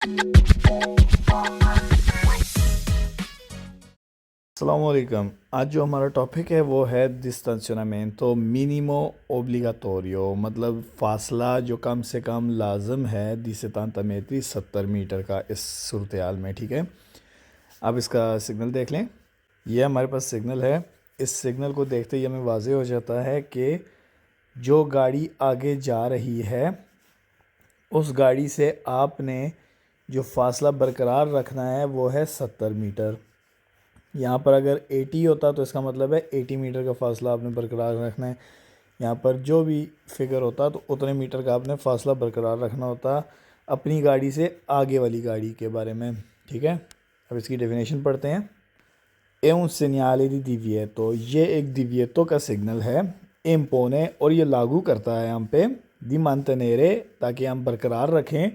अस्सलामुअलैकुम। आज जो हमारा टॉपिक है वो है distancionamiento mínimo obligatorio, मतलब फ़ासला जो कम से कम लाजम है 70 metri 70 मीटर का इस सूरत-ए-हाल में। ठीक है, अब इसका सिग्नल देख लें। ये हमारे पास सिग्नल है। इस सिग्नल को देखते ही हमें वाज़ेह हो जाता है कि जो गाड़ी आगे जा रही है उस गाड़ी से आपने जो फ़ासला बरकरार रखना है वो है 70 मीटर। यहाँ पर अगर 80 होता तो इसका मतलब है 80 मीटर का फ़ासला आपने बरकरार रखना है। यहाँ पर जो भी फिगर होता तो उतने मीटर का आपने फ़ासला बरकरार रखना होता अपनी गाड़ी से आगे वाली गाड़ी के बारे में। ठीक है, अब इसकी डेफिनेशन पढ़ते हैं। ए un segnale di divieto, ये एक दिविएतो का सिग्नल है। इम्पोने, और ये लागू करता है हम पे, दी mantenere, ताकि हम बरकरार रखें,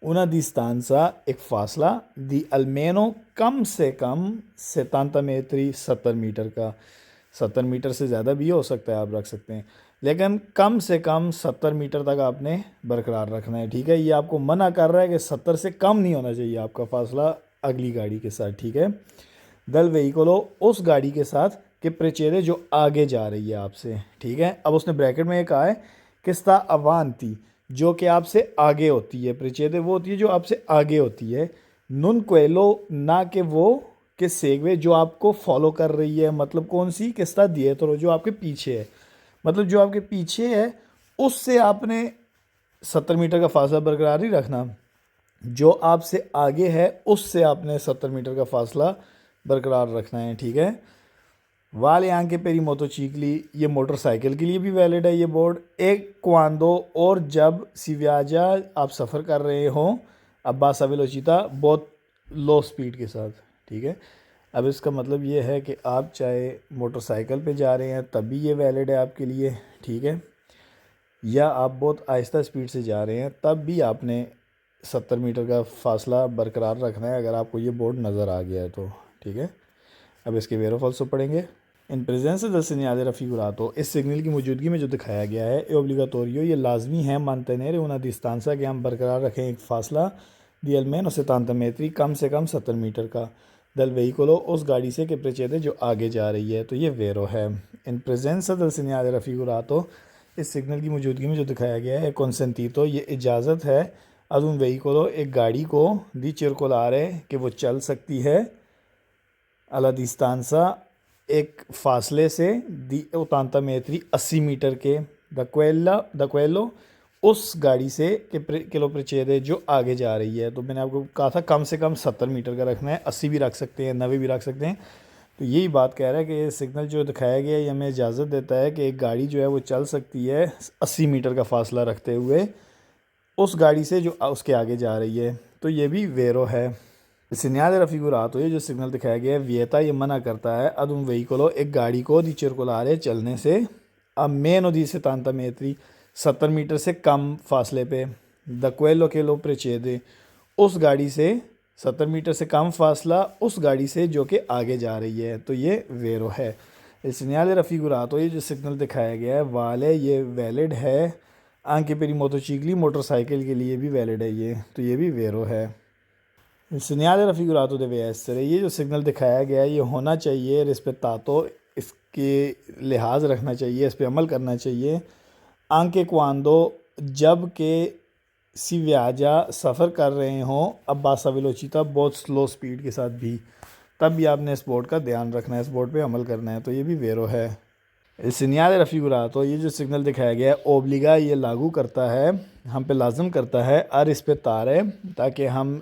una distanza, एक फ़ासला, दी almeno, कम से कम 70 metri 70 मीटर का। 70 मीटर से ज़्यादा भी हो सकता है, आप रख सकते हैं, लेकिन कम से कम 70 मीटर तक आपने बरकरार रखना है। ठीक है, ये आपको मना कर रहा है कि 70 से कम नहीं होना चाहिए आपका फ़ासला अगली गाड़ी के साथ। ठीक है, दल वेहिकलो, उस गाड़ी के साथ कि प्रेचेरे, जो आगे जा रही है आपसे। ठीक है, अब उसने ब्रैकेट में ये कहा है कि स्ता अवांती, जो कि आपसे आगे होती है। प्रेचेरे वो होती है जो आपसे आगे होती है। नुन क्वेलो, ना कि वो कि सेगवे, जो आपको फॉलो कर रही है। मतलब कौन सी, किस्ता दिए तो जो आपके पीछे है, मतलब जो आपके पीछे है उससे आपने 70 मीटर का फासला बरकरार ही रखना। जो आपसे आगे है उससे आपने 70 मीटर का फासला बरकरार रखना है। ठीक है, वाले यहाँ के पेरी मोटोचिकली, ये मोटरसाइकिल के लिए भी वैलिड है ये बोर्ड। एक क्वांदो, और जब सिव्याजा आप सफ़र कर रहे हों अब्बास वेलोचिता, बहुत लो स्पीड के साथ। ठीक है, अब इसका मतलब ये है कि आप चाहे मोटरसाइकिल पे जा रहे हैं तब भी ये वैलिड है आपके लिए। ठीक है, या आप बहुत आहिस्ता स्पीड से जा रहे हैं तब भी आपने 70 मीटर का फासला बरकरार रखना है, अगर आपको ये बोर्ड नज़र आ गया है तो। ठीक है, अब इसके वेरो फॉल्सो पढ़ेंगे। इन प्रेजेंस दल segnale raffigurato, इस सिग्नल की मौजूदगी में जो दिखाया गया है, ए ओब्लिगाटोरियो, ये लाजमी है, mantenere una distanza, कि हम बरकरार रखें एक फ़ासला, दी almeno 70 metri, कम से कम 70 मीटर का, दल veicolo, उस गाड़ी से, कि प्रेचेदे, जो आगे जा रही है। तो ये वेरो है। इन प्रेजेंस दल segnale raffigurato, इस सिग्नल की मौजूदगी में जो दिखाया गया है, consentito, ये इजाज़त है, ad un veicolo, एक गाड़ी को, दी circolare, कि वो चल सकती है, अला डिस्तांसा, एक फ़ासले से, दी 80 metri 80 मीटर के, द क्वेलो, उस गाड़ी से, कि किलो प्रेचेदे, जो आगे जा रही है। तो मैंने आपको कहा था कम से कम 70 मीटर का रखना है, 80 भी रख सकते हैं, 90 भी रख सकते हैं। तो यही बात कह रहा है कि ये सिग्नल जो दिखाया गया है ये हमें इजाज़त देता है कि एक गाड़ी जो है वो चल सकती है 80 मीटर का फ़ासला रखते हुए उस गाड़ी से जो उसके आगे जा रही है। तो ये भी वेरो है। सिग्नल रफिगुरात, ये जो सिग्नल दिखाया गया है वियता, ये मना करता है अदुम वेहिकलो, एक गाड़ी को, दी circolare, चलने से, अब मेनो दी 70 metri 70 मीटर से कम फासले पे, द क्वेलो के लो प्रेचेदे, उस गाड़ी से 70 मीटर से कम फासला उस गाड़ी से जो कि आगे जा रही है। तो ये वेरो है। सिग्नल रफिगुरात, ये जो सिग्नल दिखाया गया है वाले, ये वैलिड है। आंके पेरी मोटोचिकली, मोटरसाइकिल के लिए भी वैलिड है ये। तो ये भी वेरो है। सिग्नल रफिगुरातो देवे एस्tere, ये जो सिग्नल दिखाया गया है ये होना चाहिए रिस्पेक्टातो, इसके लिहाज रखना चाहिए, इस पर अमल करना चाहिए। आंके क्वांदो, जब के सिव्याजा सफ़र कर रहे हों अब्बासा वेलोचिता, बहुत स्लो स्पीड के साथ भी, तब भी आपने इस बोर्ड का ध्यान रखना है, इस बोर्ड पे अमल करना है। तो ये भी वेरो है। सिग्नल रफिगुरातो, ये जो सिग्नल दिखाया गया है ओब्लिगा, ये लागू करता है, हम पे लाजम करता है, और इस पे तार है, ताकि हम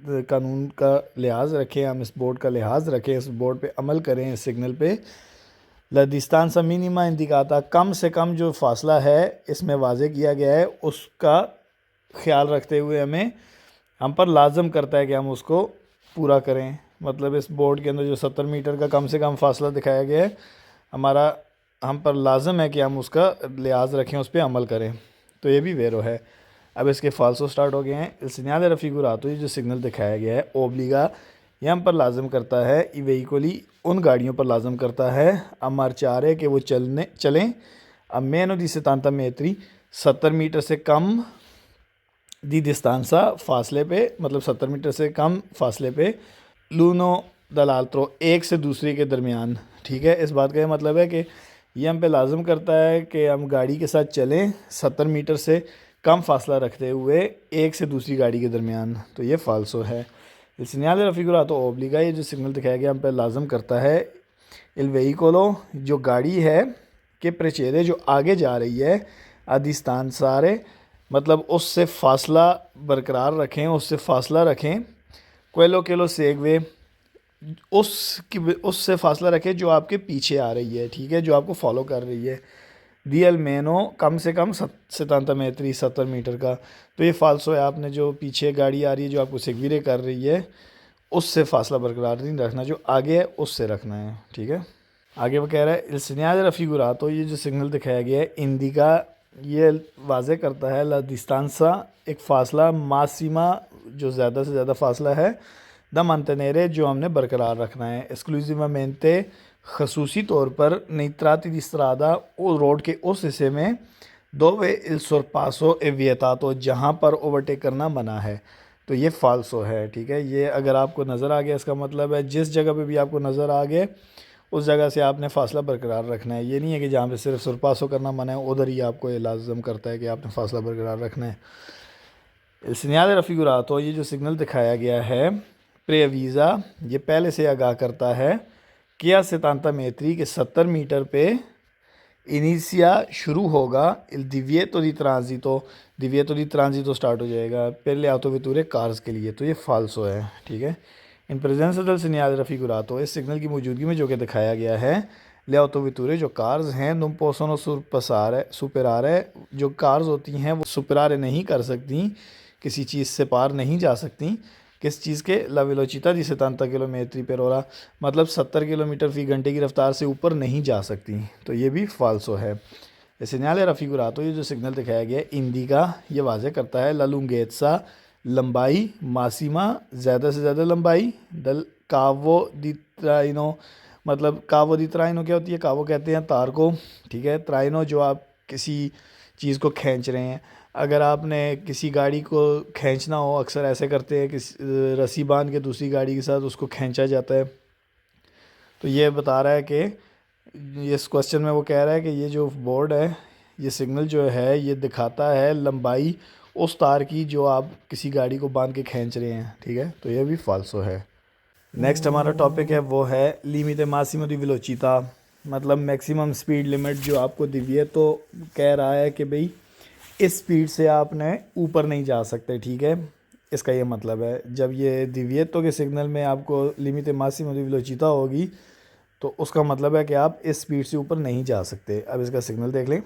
कानून का लिहाज रखें, हम इस बोर्ड का लिहाज रखें, इस बोर्ड पे अमल करें, इस सिग्नल पे। लदिस्तान सा मिनिमा इंदिकाता, कम से कम जो फासला है इसमें वाजे किया गया है उसका ख्याल रखते हुए हमें, हम पर लाजम करता है कि हम उसको पूरा करें। मतलब इस बोर्ड के अंदर जो 70 मीटर का कम से कम फासला दिखाया गया है, हमारा हम पर लाजम है कि हम उसका लिहाज रखें, उस पर अमल करें। तो ये भी वेरो है। अब इसके फाल्सो स्टार्ट हो गए हैं। सिग्नल रफिगुरातो, ये जो सिग्नल दिखाया गया है ओब्लिगा, ये हम पर लाजम करता है, ई वेहिकली, उन गाड़ियों पर लाजम करता है, अमर चारे, कि वो चलें, अब मेनो दी 70 metri 70 मीटर से कम, दी distanza फासले पे, मतलब 70 मीटर से कम फासले पे, लूनो दलालत्रो एक से दूसरे के दरमियान। ठीक है, इस बात का ये मतलब है कि ये हम पे लाजम करता है कि हम गाड़ी के साथ चलें 70 मीटर से कम फासला रखते हुए एक से दूसरी गाड़ी के दरमियान। तो ये फाल्सो है। इल segnale raffigurato obbliga, ये जो सिग्नल दिखाया गया हम पे लाजम करता है il veicolo, जो गाड़ी है, के precede, जो आगे जा रही है, a distanzare, मतलब उससे फासला बरकरार रखें, उससे फासला रखें, quello che lo segue, उससे फासला रखें जो आपके पीछे आ रही है। ठीक है, जो आपको फॉलो कर रही है। दी अलमेनो, कम से कम 70 मेत्री, 70 मीटर का। तो ये फाल्सो है, आपने जो पीछे गाड़ी आ रही है जो आपको सेगवीरे कर रही है उससे फासला बरकरार नहीं रखना, जो आगे है उससे रखना है। ठीक है, आगे वो कह रहा है इल segnale raffigurato, ये जो सिग्नल दिखाया गया है इंडिका, ये वाज़े करता है ला distanza, एक फ़ासला, मासीमा, जो ज़्यादा से ज़्यादा फ़ासला है, द mantenere, जो हमने बरकरार रखना है, esclusivamente, खसूसी तौर पर, नेत्राती दी स्ट्रादा, वो रोड के उस हिस्से में, dove il sorpasso è vietato, जहाँ पर ओवरटेक करना मना है। तो ये फाल्सो है। ठीक है, ये अगर आपको नज़र आ गया, इसका मतलब है जिस जगह पे भी आपको नज़र आ गए उस जगह से आपने फासला बरकरार रखना है। ये नहीं है कि जहाँ पे सिर्फ सुरपासो करना मना है उधर ही आपको ये लाजम करता है कि आपने फासला बरकरार रखना है। segnale raffigurato, ये जो सिग्नल दिखाया गया है प्रेवीज़ा, ये पहले से आगाह करता है क्या 70 मेत्री के 70 मीटर पे इनिशिया शुरू होगा il divieto di transito, divieto di transito start हो जाएगा पहले autovetture कार्स के लिए। तो ये फाल्सो है। ठीक है, in presence del segnale raffigurato, इस सिग्नल की मौजूदगी में जो कि दिखाया गया है, ले autovetture, जो कार्स हैं, non possono superare, जो कार्स होती हैं वो superare नहीं कर सकती, किसी चीज़ से पार नहीं जा सकती। किस चीज़ के? ला वेलोचिता दी 70 किलोमीटर पर हो रहा, मतलब 70 किलोमीटर फी घंटे की रफ्तार से ऊपर नहीं जा सकती। तो ये भी फाल्सो है। segnale raffigurato, ये जो सिग्नल दिखाया गया है इंडिका, ये वाज़े करता है ला lunghezza, लंबाई, मासीमा, ज़्यादा से ज़्यादा लंबाई, दल कावो दी ट्राइनो, मतलब कावो दी ट्राइनो क्या होती है? कावो कहते हैं तार को। ठीक है, ट्राइनो, जो आप किसी चीज़ को खींच रहे हैं। अगर आपने किसी गाड़ी को खींचना हो, अक्सर ऐसे करते हैं कि रस्सी बांध के दूसरी गाड़ी के साथ उसको खींचा जाता है। तो ये बता रहा है कि इस क्वेश्चन में वो कह रहा है कि ये जो बोर्ड है, ये सिग्नल जो है, ये दिखाता है लंबाई उस तार की जो आप किसी गाड़ी को बांध के खींच रहे हैं। ठीक है, तो ये भी फाल्सो है। नेक्स्ट हमारा टॉपिक है वो है लिमिट मासिमो दी वेलोचिता, मतलब मैक्सिमम स्पीड लिमिट जो आपको दी हुई है। तो कह रहा है कि भाई इस स्पीड से आपने ऊपर नहीं जा सकते। ठीक है, इसका ये मतलब है जब ये दिव्येतो के सिग्नल में आपको लिमिट मासिमो दी वेलोचिता होगी तो उसका मतलब है कि आप इस स्पीड से ऊपर नहीं जा सकते। अब इसका सिग्नल देख लें,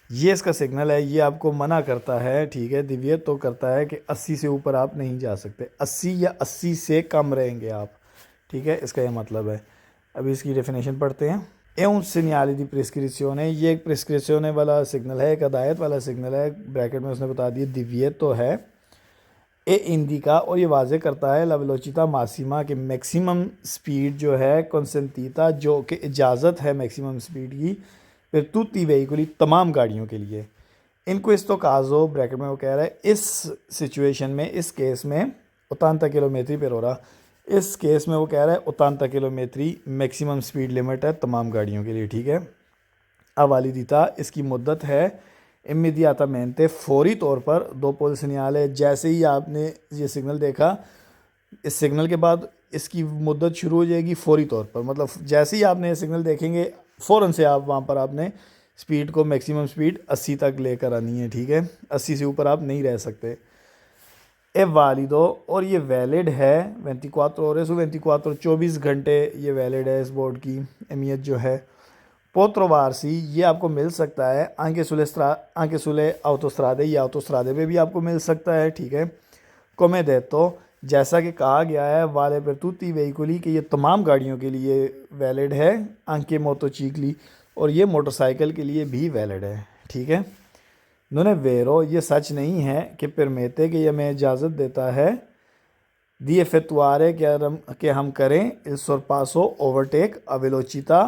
ये इसका सिग्नल है, ये आपको मना करता है। ठीक है, दिव्येतो करता है कि 80 से ऊपर आप नहीं जा सकते, 80 या 80 से कम रहेंगे आप। ठीक है, इसका ये मतलब है। अभी इसकी डेफिनेशन पढ़ते हैं। è un segnale di prescrizione, ये एक प्रिस्क्रिप्शन वाला सिग्नल है, एक हदायत वाला सिग्नल है। ब्रैकेट में उसने बता दिया दिव्येतो है। ए इंडिका, और ये वाजे करता है ला वेलोचिता मासिमा, के मैक्सिमम स्पीड जो है कंसेंटीता, जो कि इजाज़त है मैक्सिमम स्पीड की, फिर तुती वेहिकुली, तमाम गाड़ियों के लिए। इनको इस तो काजो, ब्रैकेट में वो कह रहा है इस सिचुएशन में, इस केस में 80 किलोमीटर पर हो रहा, इस केस में वो कह रहा है 80 किलोमीटर मैक्सिमम स्पीड लिमिट है तमाम गाड़ियों के लिए। ठीक है, अवालिदिता, इसकी मुद्दत है इमीडियाटामेंटे, फौरी तौर पर, दो पोल सिग्नल है। जैसे ही आपने ये सिग्नल देखा, इस सिग्नल के बाद इसकी मुद्दत शुरू हो जाएगी फौरी तौर पर, मतलब जैसे ही आपने ये सिग्नल देखेंगे फ़ौरन से आप वहाँ पर आपने स्पीड को मैक्सिमम स्पीड 80 तक लेकर आनी है। ठीक है, 80 से ऊपर आप नहीं रह सकते। ए वालिदो, और ये वैलिड है 24 horas, 24 घंटे ये वैलिड है इस बोर्ड की अहमियत जो है। पोत्रोवारसी, ये आपको मिल सकता है आंके सुले ऑटोस्ट्रादे, या ऑटोस्ट्रादे पे भी आपको मिल सकता है। ठीक है, कोमे देतो, जैसा कि कहा गया है वाले पर तुती वेहिकुली, कि ये तमाम गाड़ियों के लिए वैलिड है। आंके मोटोचिकली, और ये मोटरसाइकिल के लिए भी वैलिड है। ठीक है, नोने वेरो, ये सच नहीं है कि परमेते, कि ये हमें इजाज़त देता है दी एफेक्टुआरे, कि हम करें इल सोरपासो, ओवरटेक, अवेलोचिता,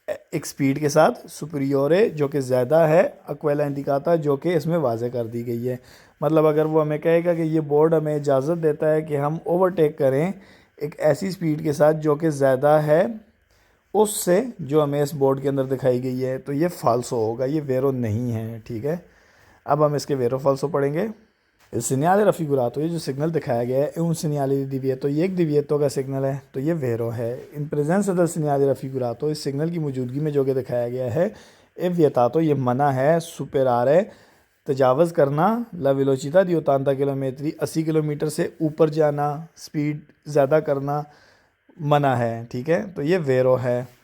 एक स्पीड के साथ सुपरियोरे जो कि ज़्यादा है, अक्वेला इंडिकाता जो कि इसमें वाज़े कर दी गई है। मतलब अगर वो हमें कहेगा कि ये बोर्ड हमें इजाज़त देता है कि हम ओवरटेक करें एक ऐसी स्पीड के साथ जो कि ज़्यादा है उससे जो हमें इस बोर्ड के अंदर दिखाई गई है, तो ये फाल्सो होगा, ये वेरो नहीं है। ठीक है, अब हम इसके वेरो फाल्सो पढ़ेंगे। Il segnale raffigurato, ये जो सिग्नल दिखाया गया है un segnale di divieto, ये एक दिविएतो का सिग्नल है, तो ये वेरो है। In presence del segnale raffigurato, इस सिग्नल की मौजूदगी में जो कि दिखाया गया है ए विएतातो, ये मना है सुपेरारे तजावज़ करना ला वेलोचिता दी 80 किलोमीटर 80 किलोमीटर से ऊपर जाना, स्पीड ज़्यादा करना मना है। ठीक है, तो ये वेरो है।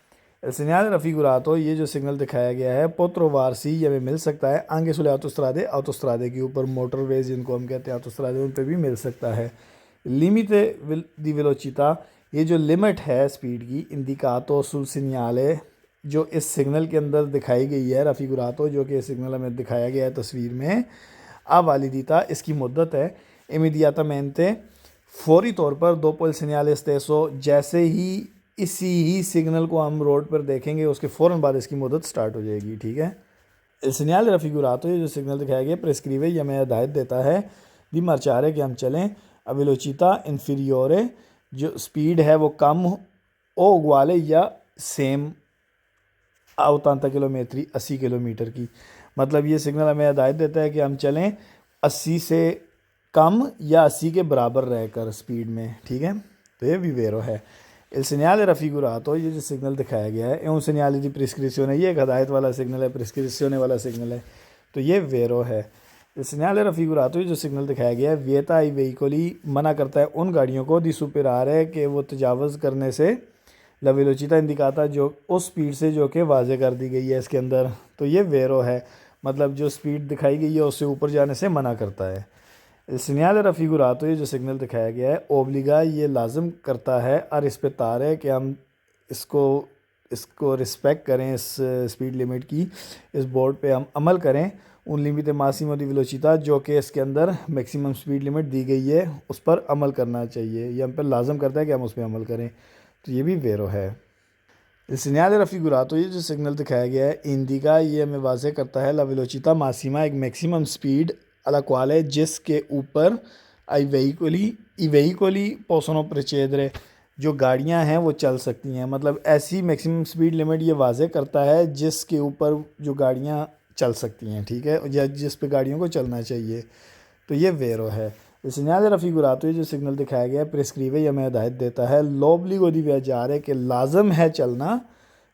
सिग्नल रफीगुरातो, ये जो सिग्नल दिखाया गया है पोत्रोवारसी, ये हमें मिल सकता है आगे सुले ऑटोस्ट्रादे के ऊपर, मोटरवेज जिनको हम कहते हैं ऑटोस्ट्रादे, उन पे भी मिल सकता है। लिमिटे दी वेलोचिता, ये जो लिमिट है स्पीड की, इंडिकातो सुल सिग्नाले, जो इस सिग्नल के अंदर दिखाई गई है रफीगुरातो, जो कि सिग्नल हमें दिखाया गया है तस्वीर में, अब वालिदीता इसकी मुद्दत है इमीडियाटामेंटे, फौरी तौर पर दो पोल सिग्नल स्टेसो, जैसे ही इसी ही सिग्नल को हम रोड पर देखेंगे उसके फ़ौरन बाद इसकी मुद्दत स्टार्ट हो जाएगी। ठीक है, सिग्नल रफीगुरातो, ये जो सिग्नल दिखाया गया प्रेस्क्रिवे, ये हमें हिदायत देता है दी मार्चारे कि हम चलें अवेलोचिता इन्फीरियोरे, जो स्पीड है वो कम ओ ग्वाले या सेम 80 किलोमीटर 80 किलोमीटर की। मतलब ये सिग्नल हमें हिदायत देता है कि हम चलें 80 से कम या 80 के बराबर रहकर स्पीड में। ठीक है, तो ये भी वेरो है। Il segnale raffigurato, ये जो सिग्नल दिखाया गया है un segnale di prescrizione, ये एक हदायत वाला सिग्नल है, प्रिस्क्रिप्शन वाला सिग्नल है, तो ये वेरो है। Il segnale raffigurato, ये जो सिग्नल दिखाया गया है विएता आई वेहिकोली, मना करता है उन गाड़ियों को दी सुपेरारे कि वो तजावज़ करने से ला वेलोचिता इंडिकाता, जो उस स्पीड से जो कि वाज़े कर दी गई है इसके अंदर, तो ये वेरो है। मतलब जो स्पीड दिखाई गई है उससे ऊपर जाने से मना करता है। सिग्नल रफीगुरातो, ये जो सिग्नल दिखाया गया है ओब्लिगा, ये लाजम करता है और इस पे तार है कि हम इसको रिस्पेक्ट करें, इस स्पीड लिमिट की, इस बोर्ड पे हम अमल करें। उन लिमिट मासिमो दी वेलोचिता, जो कि इसके अंदर मैक्सिमम स्पीड लिमिट दी गई है उस पर अमल करना चाहिए, ये हम पर लाजम करता है कि हम उस पर अमल करें, तो ये भी वेरो है। सिग्नल रफीगुरातो, ये जो सिग्नल दिखाया गया है इंडिका, ये हमें वाज़े करता है ला वेलोचिता मासिमा, एक मैक्सिमम स्पीड अला क्वाल है जिसके ऊपर आई वेहिकोली पोसनो प्रेचेदरे, जो गाड़ियां हैं वो चल सकती हैं। मतलब ऐसी मैक्सिमम स्पीड लिमिट ये वाज़े करता है जिसके ऊपर जो गाड़ियां चल सकती हैं। ठीक है, या जिस पे गाड़ियों को चलना चाहिए, तो ये वेरो है। सिग्नल रफीगुरातो, ये जो सिग्नल दिखाया गया है प्रेस्क्रीवे, ये हमें हिदायत देता है लोबलिगो दी वियाजारे के लाजम है चलना,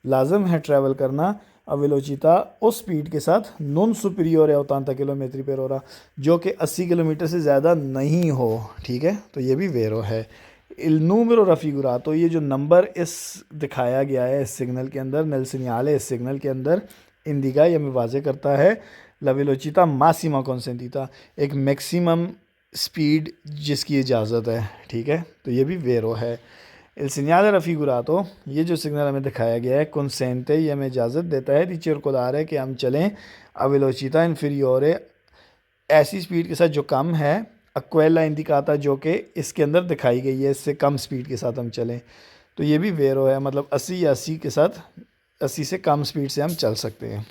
लाजम है ट्रैवल करना वेलोचिता उस स्पीड के साथ नॉन सुपीरियर है 80 किलोमीटर पर हो रहा, जो कि 80 किलोमीटर से ज़्यादा नहीं हो। ठीक है, तो ये भी वेरो है। इल नूमेरो रफीगुरातो, ये जो नंबर इस दिखाया गया है इस सिग्नल के अंदर, नल सिग्नल इस सिग्नल के अंदर इंडिका, ये हमें वाज़े करता है ला वेलोचिता मासिमा कॉन्सेंटिता, एक मैक्सिमम स्पीड जिसकी इजाज़त है। ठीक है, तो ये भी वेरो है। Il segnale raffigurato, ये जो सिग्नल हमें दिखाया गया है कंसेंटे, ये हमें इजाज़त देता है दी circolare कि हम चलें वेलोचिता इन्फीरियोरे, ऐसी स्पीड के साथ जो कम है अक्वेला इंडिकाता, जो कि इसके अंदर दिखाई गई है, इससे कम स्पीड के साथ हम चलें, तो ये भी वेरो है। मतलब 80 या 80 के साथ 80 से कम स्पीड से हम चल सकते हैं।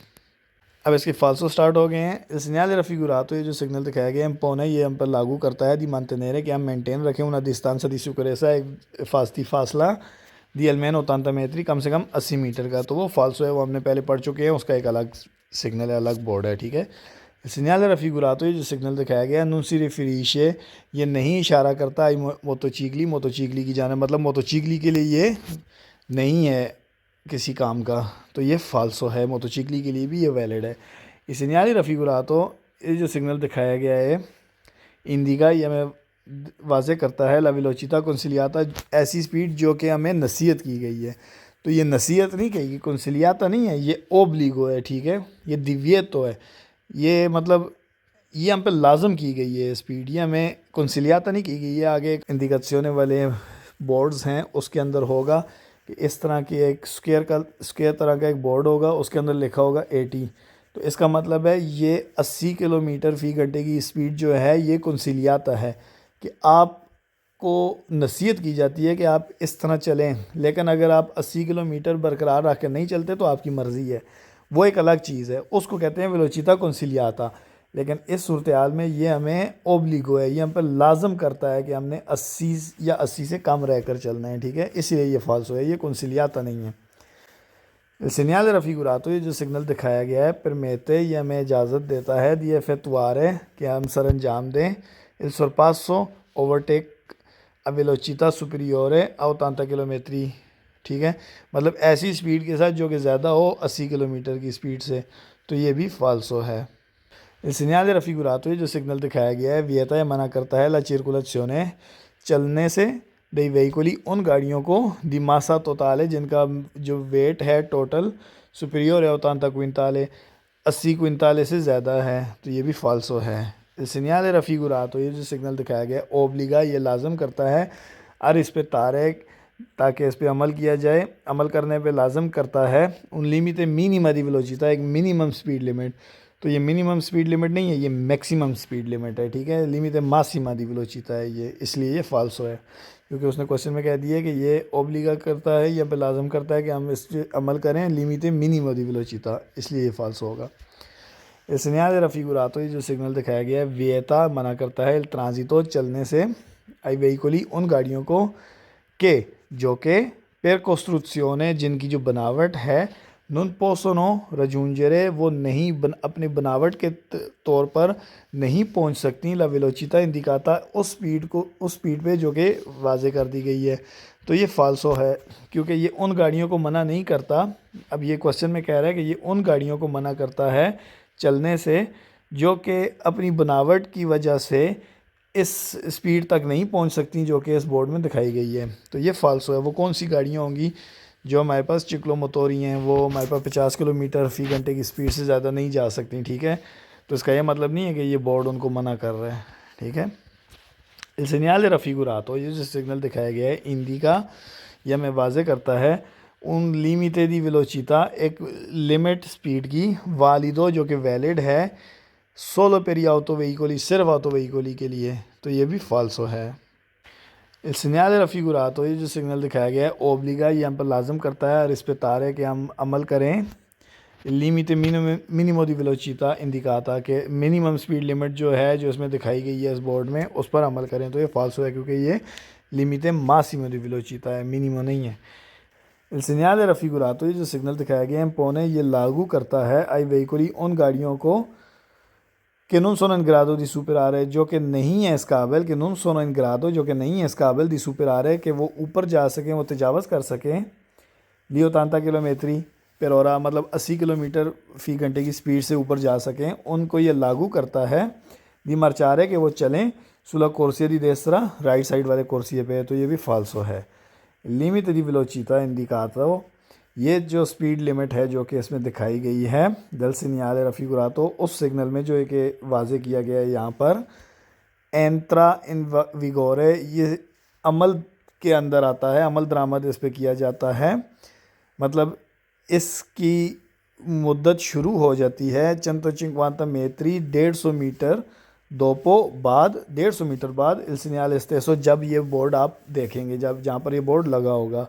अब इसके फाल्सो स्टार्ट हो गए हैं। सिग्नल रफीगुरातो, ये जो सिग्नल दिखाया गया है पोने, ये हम पर लागू करता है दी mantenere कि हम मेंटेन रखें una distanza di sicurezza, एक फास्ती फासला दी almeno 80 metri, कम से कम 80 मीटर का, तो वो फाल्सो है, वो हमने पहले पढ़ चुके हैं, उसका एक अलग सिग्नल है, अलग बोर्ड है। ठीक है, सिग्नल रफीगुरातो, ये जो सिग्नल दिखाया गया है non si riferisce, ये नहीं इशारा करता आई मोटोचिकली की जाने, मतलब मोटोचिकली के लिए ये नहीं है किसी काम का, तो ये फाल्सो है। मोटोचिकली के लिए भी ये वैलिड है। इस सिग्नल रफीगुरातो, ये जो सिग्नल दिखाया गया है इंडिका, ये हमें वाज़े करता है ला वेलोचिता कंसिलियाता, ऐसी स्पीड जो कि हमें नसीहत की गई है, तो ये नसीहत नहीं कहेगी, कंसिलियाता नहीं है, ये ओब्लिगो है। ठीक है, ये दिविएतो है, ये मतलब ये हम पे लाजम की गई है स्पीड, ये हमें कंसिलियाता नहीं की गई है। आगे इंडिकेशने वाले बोर्ड्स हैं उसके अंदर होगा कि इस तरह की एक स्क्वायर तरह का एक बोर्ड होगा, उसके अंदर लिखा होगा 80, तो इसका मतलब है ये 80 किलोमीटर फ़ी घंटे की स्पीड जो है ये कंसिलियाता है कि आप को नसीहत की जाती है कि आप इस तरह चलें, लेकिन अगर आप 80 किलोमीटर बरकरार रख कर नहीं चलते तो आपकी मर्ज़ी है, वो एक अलग चीज़ है, उसको कहते हैं वेलोचिता कंसिलियाता। लेकिन इस सूरत हाल में ये हमें ओब्लिगो है, ये हम पर लाजम करता है कि हमने 80 या 80 से कम रह कर चलना है, ठीक है, इसलिए ये फाल्सो है, ये कंसिलियाता नहीं है। El segnale raffigurato, ये जो सिग्नल दिखाया गया है, परमेते ये हमें इजाज़त देता है दी effettuare कि हम सर अंजाम दें il sorpasso overtake a velocità superiore a 80 kilometre, ठीक है, मतलब ऐसी स्पीड के साथ जो कि ज़्यादा हो 80 किलोमीटर की स्पीड से, तो ये भी फाल्सो है। Il segnale raffigurato, ये जो सिग्नल दिखाया गया है, वियता मना करता है ला circolazione चलने से दई वेहिकुली उन गाड़ियों को दी मासा तोताल है जिनका जो वेट है टोटल सुपीरियर है उतानता क्विंटाल 80 क्विंटाल से ज़्यादा है, तो ये भी फाल्सो है। सिग्नल रफ़ीगुरातो, ये जो सिग्नल दिखाया गया ओब्लिगा, ये लाजम करता है और इस पे तारेक ताकि इस पे अमल किया जाए, अमल करने पे लाजम करता है उन लिमिट मिनिमा दी वेलोसिटी, एक मिनिमम स्पीड लिमिट, तो ये मिनिमम स्पीड लिमिट नहीं है, ये मैक्सिमम स्पीड लिमिट है, ठीक है, लिमिट मासिमा दी वेलोसिटी है ये, इसलिए ये फाल्सो है, क्योंकि उसने क्वेश्चन में कह दिया कि ये ओब्लिगा करता है या पे लाजम करता है कि हम इस पे अमल करें लिमिट मिनिमा दी वेलोसिटी, इसलिए ये फाल्सो होगा। इस segnale raffigurato, ये जो सिग्नल दिखाया गया है, वियता मना करता है ट्रांजितो चलने से आई वेहिकुली उन गाड़ियों को के जो कि per costruzione जिनकी जो बनावट है non possono raggiungere वो नहीं अपनी बनावट के तौर पर नहीं पहुंच सकती ला वेलोचिता इंडिकाता उस स्पीड पे जो कि वाजे कर दी गई है, तो ये फाल्सो है, क्योंकि ये उन गाड़ियों को मना नहीं करता। अब ये क्वेश्चन में कह रहा है कि ये उन गाड़ियों को मना करता है चलने से जो कि अपनी बनावट की वजह से इस स्पीड तक नहीं पहुंच सकती जो कि इस बोर्ड में दिखाई गई है, तो ये फाल्सो है। वो कौन सी गाड़ियाँ होंगी जो हमारे पास चिक्लोमोटोरी हैं, वो हमारे पास 50 किलोमीटर फ़ी घंटे की स्पीड से ज़्यादा नहीं जा सकती, ठीक है, तो इसका ये मतलब नहीं है कि ये बोर्ड उनको मना कर रहा है, ठीक है। इस segnale raffigurato, ये जो सिग्नल दिखाया गया है इंडी का, यह हमें वाजे करता है उन लिमिटे दी वेलोचिता एक लिमिट स्पीड की वालिदो जो कि वैलिड है सोलो पेरी ऑटो वेहिकोली सिर्फ ऑटो वेहिकोली के लिए, तो ये भी फाल्सो है। इस segnale raffigurato, ये जो सिग्नल दिखाया गया है ओब्लिगा, ये हम पर लाजम करता है और इस पे तार है कि हम अमल करें लिमिट मिनिमो दी वेलोचिता इंडिकाता के मिनिमम स्पीड लिमिट जो है जो इसमें दिखाई गई है इस बोर्ड में उस पर अमल करें, तो ये फाल्सो है क्योंकि ये लिमिट मासिमो दी वेलोचिता है, मिनिमो नहीं है। इल segnale raffigurato, ये जो सिग्नल दिखाया गया है पोने, ये लागू करता है आई वेहिकुली उन गाड़ियों को कि non sono in grado di superare जो कि नहीं है इस काबिल, कि non sono in grado जो कि नहीं है इस काबिल di superare कि वो ऊपर जा सकें, वो तजावज़ कर सकें ली 80 किलोमीटर पर ऑरा, मतलब 80 किलोमीटर फ़ी घंटे की स्पीड से ऊपर जा सकें, उनको ये लागू करता है दी मार्चारे कि वो चलें सुला कोर्सिया दी देस्त्रा राइट साइड वाले कोर्सिए पे, तो ये भी फाल्सो है। लिमिट दी वेलोचिता इंडिकातो, ये जो स्पीड लिमिट है जो कि इसमें दिखाई गई है दल segnale raffigurato उस सिग्नल में जो एक वाजे किया गया है यहाँ पर एंट्रा इन विगोरे, ये अमल के अंदर आता है, अमल दरामद इस पे किया जाता है, मतलब इसकी मुद्दत शुरू हो जाती है 150 metri 150 मीटर दोपो बाद 150 मीटर बाद il segnale stesso, जब ये बोर्ड आप देखेंगे, जब जहाँ पर ये बोर्ड लगा होगा,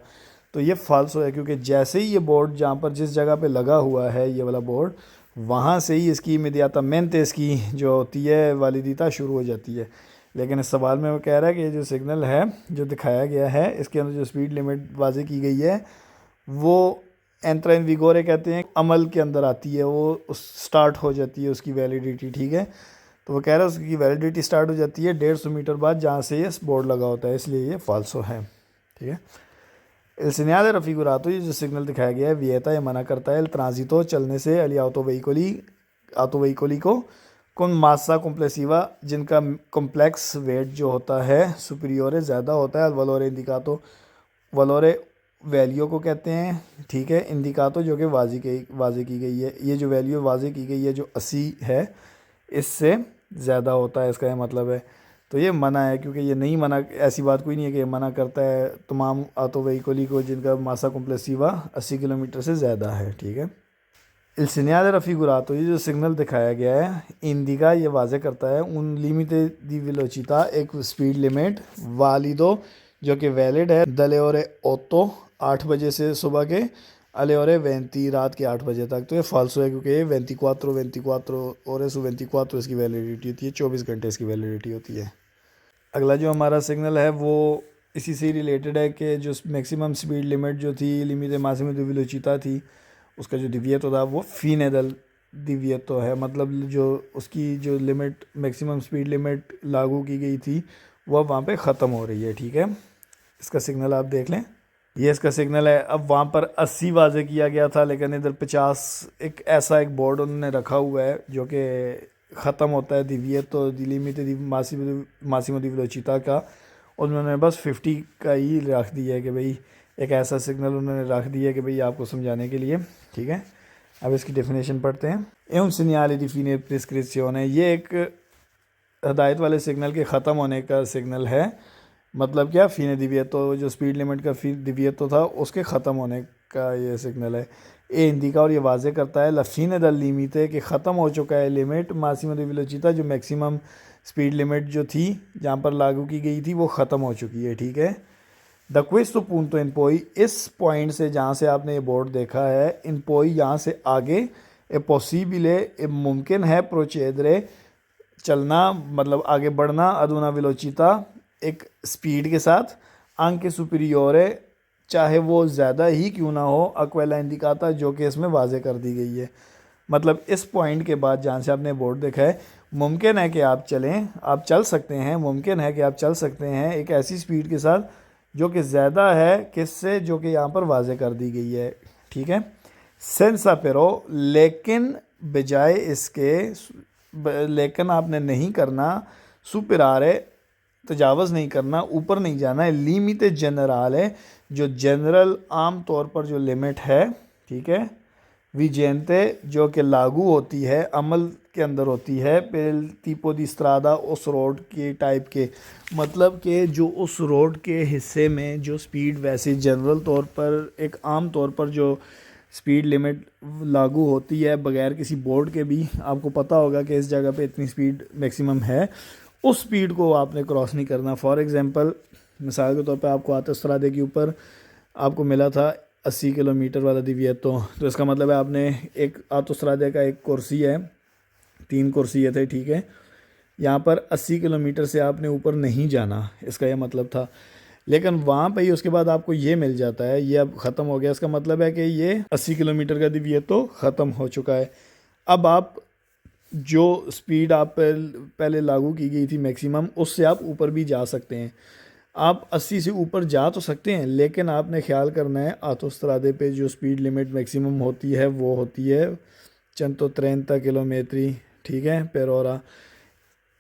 तो ये फाल्सो है क्योंकि जैसे ही ये बोर्ड जहाँ पर जिस जगह पे लगा हुआ है ये वाला बोर्ड, वहाँ से ही इसकी इमीडियाटामेंटे इसकी जो होती है वालिदिता शुरू हो जाती है। लेकिन इस सवाल में वो कह रहा है कि ये जो सिग्नल है जो दिखाया गया है इसके अंदर जो स्पीड लिमिट वाजे की गई है वो एंट्रा इन विगोरे कहते हैं, अमल के अंदर आती है, वो स्टार्ट हो जाती है उसकी वैलिडिटी, ठीक है, तो वो कह रहा है उसकी वैलिडिटी स्टार्ट हो जाती है 150 मीटर बाद जहाँ से ये बोर्ड लगा होता है, इसलिए ये फाल्सो है, ठीक है। इल segnale raffigurato, ये जो सिग्नल दिखाया गया है वियता, ये मना करता है ट्रांजितो चलने से अली ऑटो वेहिकोली को कौन मासा कॉम्प्लेसिवा जिनका कॉम्प्लेक्स वेट जो होता है सुपीरियोरे ज़्यादा होता है, वलोरे इंडिकातो वलोरे वैल्यू को कहते हैं, ठीक है, इंडिकातो जो कि वाजे की गई है, ये जो वैल्यू वाजे की गई है जो 80 है इससे ज़्यादा होता है, इसका यह मतलब है, तो ये मना है क्योंकि ये नहीं मना, ऐसी बात कोई नहीं है कि ये मना करता है तमाम ऑटो वेहिकोली को जिनका मासा कॉम्प्लेसिवा 80 किलोमीटर से ज़्यादा है, ठीक है। Il segnale raffigurato, ये जो सिग्नल दिखाया गया है, इंडिका ये वाज़े करता है un limite di velocità, एक स्पीड लिमिट वालिदो जो कि वैलिड है dalle ore 8 8 बजे से सुबह के alle ore 20 रात के 8 बजे तक। तो ये फालसो है क्योंकि ये 24 ore su 24 इसकी वैलिडिटी होती है, 24 घंटे इसकी वैलिडिटी होती है। अगला जो हमारा सिग्नल है वो इसी से रिलेटेड है कि जो मैक्सिमम स्पीड लिमिट जो थी लिमिटे मासिमो दी वेलोचिता थी, उसका जो दिविएतो था वो फीने दल दिविएतो है। मतलब जो उसकी जो लिमिट मैक्सिमम स्पीड लिमिट लागू की गई थी वह वहाँ पे ख़त्म हो रही है। ठीक है, इसका सिग्नल आप देख लें, ये इसका सिग्नल है। अब वहाँ पर 80 वाजे किया गया था, लेकिन इधर 50 एक ऐसा एक बोर्ड उन्होंने रखा हुआ है जो कि ख़त्म होता है दिविएतो दी लिमिटे दी मासिमो दी वेलोचिता का। उन्होंने बस 50 का ही रख दिया है कि भाई एक ऐसा सिग्नल उन्होंने रख दिया है कि भाई आपको समझाने के लिए। ठीक है, अब इसकी डेफिनेशन पढ़ते हैं। एवं सीनियाले दी फीने प्रिस्क्रिप्शन है, ये एक हदायत वाले सिग्नल के ख़त्म होने का सिग्नल है। मतलब क्या, फीने दिविएतो जो स्पीड लिमिट का दिविएतो था उसके ख़त्म होने का ये सिग्नल है। ए इंडिका और ये वाजे करता है लफीने दल लिमिटे कि ख़त्म हो चुका है लिमिट मासिमो दी वेलोचिता, जो मैक्सिमम स्पीड लिमिट जो थी जहाँ पर लागू की गई थी वो ख़त्म हो चुकी है। ठीक है, द क्वेस्तो punto इन पोई, इस पॉइंट से जहाँ से आपने ये बोर्ड देखा है इन पोई यहाँ से आगे ए पॉसिबल ए मुमकिन है प्रोचेदरे चलना, मतलब आगे बढ़ना अदुना वेलोचिता एक स्पीड के साथ अंक के सुपीरियोरे, चाहे वो ज़्यादा ही क्यों ना हो अक्वेला इंडिकाता जो कि इसमें वाजे कर दी गई है। मतलब इस पॉइंट के बाद जहाँ से आपने बोर्ड देखा है मुमकिन है कि आप चलें, आप चल सकते हैं, मुमकिन है कि आप चल सकते हैं एक ऐसी स्पीड के साथ जो कि ज़्यादा है किससे, जो कि यहाँ पर वाजे कर दी गई है। ठीक है, सेंसा पेरो, लेकिन बजाय इसके, लेकिन आपने नहीं करना सुपिरारे तजावज़ नहीं करना, ऊपर नहीं जाना है लिमिटे जनरल है, जो जनरल आम तौर पर जो लिमिट है। ठीक है, विजेंते जो कि लागू होती है, अमल के अंदर होती है, पेल tipo दी स्त्रादा उस रोड के टाइप के, मतलब कि जो उस रोड के हिस्से में जो स्पीड वैसे जनरल तौर पर एक आम तौर पर जो स्पीड लिमिट लागू होती है बगैर किसी बोर्ड के भी, आपको पता होगा कि इस जगह पे इतनी स्पीड मैक्सिमम है, उस स्पीड को आपने क्रॉस नहीं करना। फॉर एग्जांपल मिसाल के तौर पे आपको आतोस्त्रादे के ऊपर आपको मिला था 80 किलोमीटर वाला दिविएतो, तो इसका मतलब है आपने एक आतोस्त्रादे का एक कुर्सी है, 3 कुर्सी थे। ठीक है, यहाँ पर 80 किलोमीटर से आपने ऊपर नहीं जाना, इसका यह मतलब था। लेकिन वहाँ पे ही उसके बाद आपको ये मिल जाता है, ये अब ख़त्म हो गया, इसका मतलब है कि ये 80 किलोमीटर का दिविएतो ख़त्म हो चुका है। अब आप जो स्पीड आप पहले लागू की गई थी मैक्सिमम, उससे आप ऊपर भी जा सकते हैं। आप 80 से ऊपर जा तो सकते हैं, लेकिन आपने ख्याल करना है आतोस्त्रादे पे जो स्पीड लिमिट मैक्सिमम होती है वो होती है 130 किलोमीटर। ठीक है, पर ऑरा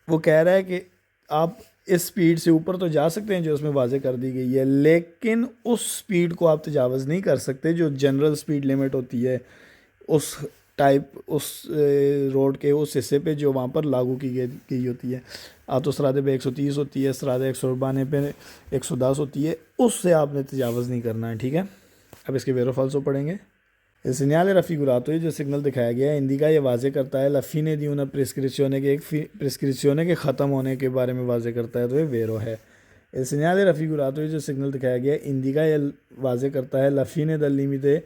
वो कह रहा है कि आप इस स्पीड से ऊपर तो जा सकते हैं जो उसमें वाजे कर दी गई है, लेकिन उस स्पीड को आप तजावज़ नहीं कर सकते जो जनरल स्पीड लिमिट होती है उस टाइप, उस रोड के उस हिस्से पे जो वहाँ पर लागू की गई होती है। आतोस्त्रादे पे 130 होती है, स्त्रादे 192 पे 110 होती है, उससे आपने तजावज़ नहीं करना है। ठीक है, अब इसके वेरो फाल्सो पढ़ेंगे। सिग्नल raffigurato, ये जो सिग्नल दिखाया गया है इंडिका ये वाजे करता है लफीने दी una प्रिस्क्रिप्शने के, एक प्रिस्क्रिप्शने के ख़त्म होने के बारे में वाजे करता है, तो ये वेरो है। सिग्नल raffigurato, ये जो सिग्नल दिखाया गया है इंडिका ये वाजे करता है लफीने दल लिमिटे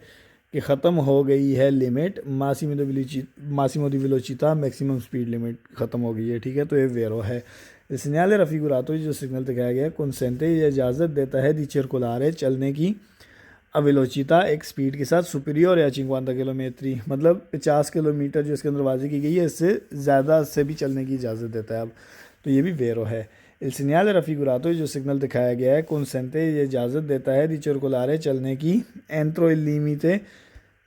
कि ख़त्म हो गई है लिमिट मासिमो दी वेलोचिता, मैक्सिमम स्पीड लिमिट ख़त्म हो गई है। ठीक है, तो ये वेरो है। सिग्नल raffigurato, ये जो सिग्नल दिखाया गया है कंसेंटे, ये इजाज़त देता है दी circolare चलने की अवेलोचिता एक स्पीड के साथ सुपीरियर या 50 किलोमीटर, मतलब 50 किलोमीटर जो इसके अंदर वाजी की गई है, इससे ज़्यादा से भी चलने की इजाज़त देता है। अब तो ये भी वेरो है। इल सिग्नल raffigurato, जो सिग्नल दिखाया गया है कंसेंटे, ये इजाज़त देता है दी circolare चलने की एंट्रो इल लिमिटे,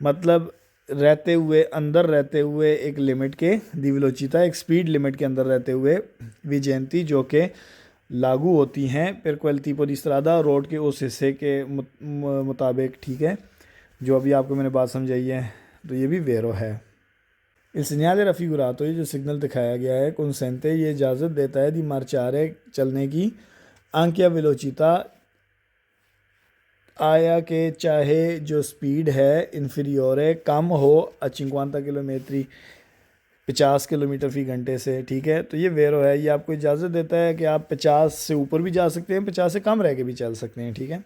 मतलब रहते हुए, अंदर रहते हुए एक लिमिट के, दी वेलोचिता एक स्पीड लिमिट के अंदर रहते हुए, विजेंती जो कि लागू होती हैं पर क्वेल tipo दी स्त्रादा रोड के उस हिस्से के मुताबिक। ठीक है, जो अभी आपको मैंने बात समझाई है, तो ये भी वेरो है। इस सिग्नल raffigurato, ये जो सिग्नल दिखाया गया है कंसेंटे, ये इजाज़त देता है दी मार्चारे चलने की अंक या वेलोचिता आया कि चाहे जो स्पीड है इन्फीरियर है कम हो a 50 किलोमीटर 50 किलोमीटर फी घंटे से, ठीक है। तो ये वेरो है, ये आपको इजाज़त देता है कि आप 50 से ऊपर भी जा सकते हैं, 50 से कम रह के भी चल सकते हैं, ठीक है।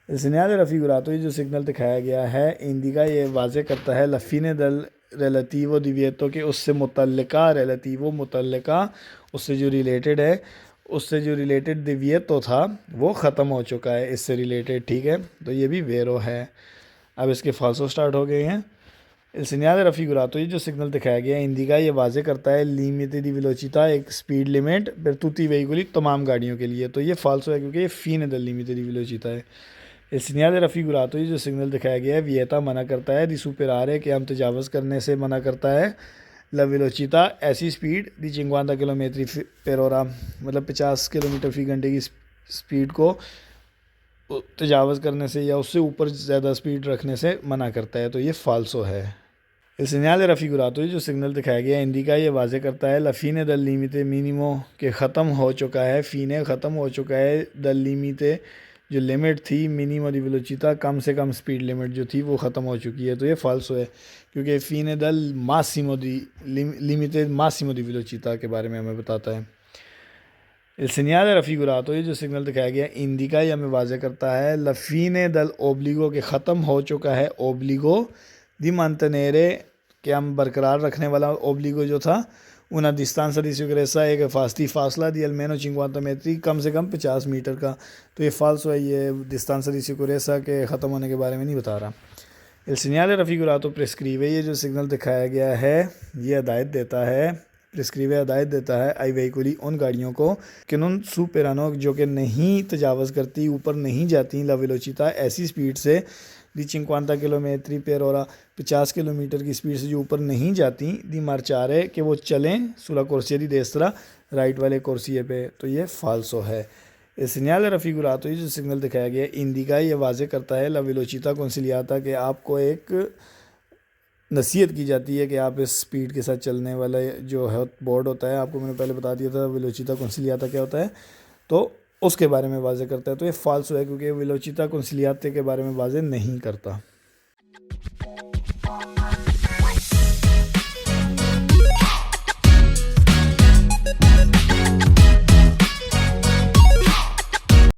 il segnale raffigurato, ये जो सिग्नल दिखाया गया है इंडिका, ये वाज़े करता है लफ़ीन दल रिलेटिवो दिविएतो के उससे मुतल्लिका, रिलेटिवो मुतल्लिका, उससे जो रिलेटेड है, उससे जो रिलेटेड दिविएतो था वो ख़त्म हो चुका है, इससे रिलेटेड, ठीक है। तो ये भी वेरो है। अब इसके फाल्सो स्टार्ट हो गए हैं। il segnale raffigurato, ये जो सिग्नल दिखाया गया है इंडिका, ये वाज़े करता है limite di velocità, एक speed limit per tutti i veicoli, तमाम गाड़ियों के लिए। तो ये फाल्सो है क्योंकि ये fine del limite di velocità है। il segnale raffigurato, ये जो सिग्नल दिखाया गया है विएता मना करता है di superare, कि हम तजावज़ करने से मना करता है la velocità, ऐसी speed di 50 kilometre per ora, मतलब 50 किलोमीटर फी घंटे की स्पीड को तजावज़ करने से या उससे ऊपर ज़्यादा स्पीड रखने से मना करता है। तो ये फाल्सो है। il segnale raffigurato, ये जो सिग्नल दिखाया गया है इंडिका, ये वाज़े करता है लफ़ीने दल लीमिते मिनिमो, के ख़त्म हो चुका है, फ़ीने ख़त्म हो चुका है, दल लीमिते जो लिमिट थी, मिनिमो दी वेलोसिटा, कम से कम स्पीड लिमिट जो थी वो ख़त्म हो चुकी है। तो ये फाल्सो है क्योंकि फ़ीने दल मासिमो दी लिमिते मासिमो दी वेलोसिटा के बारे में हमें बताता है। il segnale raffigurato, ये जो सिग्नल दिखाया गया इंडिका, ये हमें वाज़े करता है लफ़ीने दल ओब्लिगो, के ख़त्म हो चुका है ओब्लिगो दी mantenere, कि हम बरकरार रखने वाला ओब्लिगो जो था una distanza di sicurezza, एक फास्ती फासला दी almeno 50 metri, कम से कम 50 मीटर का। तो ये फाल्सो है, ये distanza di sicurezza के ख़त्म होने के बारे में नहीं बता रहा। il segnale raffigurato prescrive, ये जो सिग्नल दिखाया गया है ये हिदायत देता है, प्रिस्क्रिवे हिदायत देता है आई वेहिकुली, उन गाड़ियों को कि उन सुपेरानो, जो कि नहीं तजावज़ करती, ऊपर नहीं जाती ला वेलोसिटा, ऐसी स्पीड से दी 50 किलोमीटर पर ora, 50 किलोमीटर की स्पीड से जो ऊपर नहीं जाती, दी मार्चारे, कि वो चलें सुला कोर्सिया दी देस्त्रा, राइट वाले कोर्सिए पे। तो ये फाल्सो है। il segnale raffigurato, ये जो सिग्नल दिखाया गया इंडिका, ये वाज़े करता है ला वेलोसिटा कंसिलियाता, कि आपको एक नसीहत की जाती है कि आप इस स्पीड के साथ चलने वाला जो है बोर्ड होता है, आपको मैंने पहले बता दिया था वेलोसिटा कंसिलियाता क्या होता है, तो उसके बारे में वाज़े करता है। तो ये फाल्सो है क्योंकि वेलोसिटा कंसिलियाते के बारे में वाज़े नहीं करता।